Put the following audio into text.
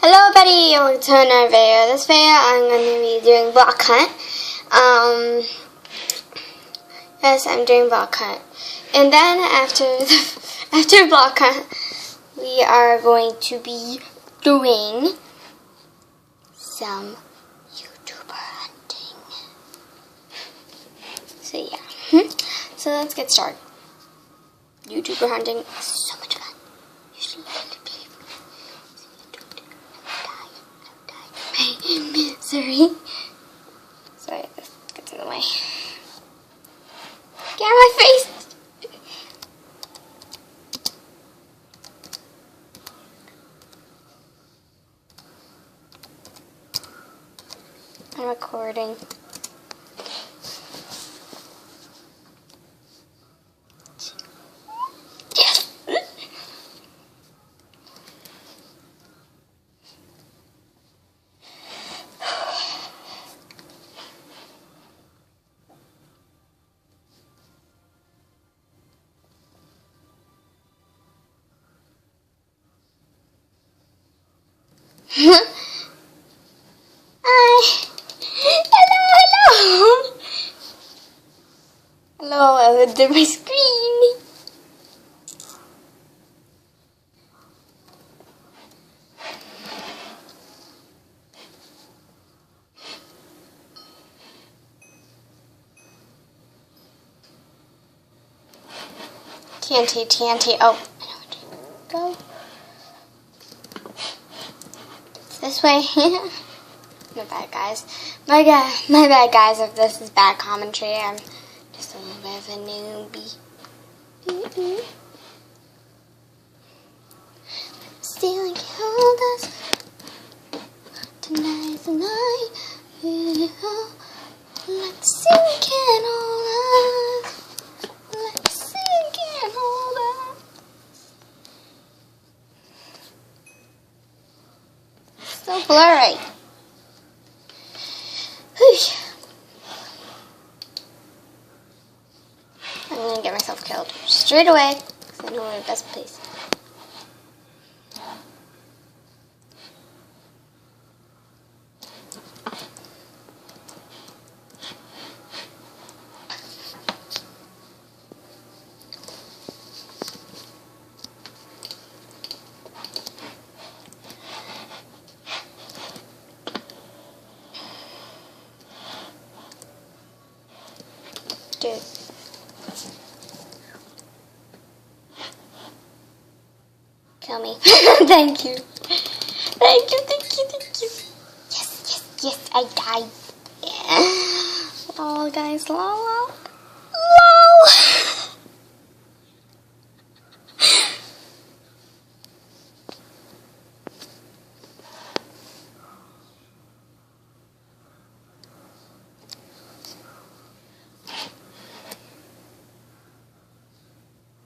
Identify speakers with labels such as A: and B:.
A: Hello everybody, welcome to another video. This video I'm going to be doing block hunt. Yes, I'm doing block hunt. And then after block hunt, we are going to be doing some YouTuber hunting. So yeah, so let's get started. YouTuber hunting is so much fun. Usually Sorry, this gets in the way. Get out of my face! I'm recording. Yes! Hi. Hello. Hello, I looked at my screen. TNT. Oh, I know where to go. This way. My bad, guys. My bad, guys. If this is bad commentary, I'm just a little bit of a newbie. Stealing all this. Tonight's the night. Let's sing it all up. Let's sing it all up. So blurry. I'm gonna get myself killed straight away because I know my best place. Dude. Kill me. Thank you. Thank you. Yes, I died. Yeah. Oh, guys, lol.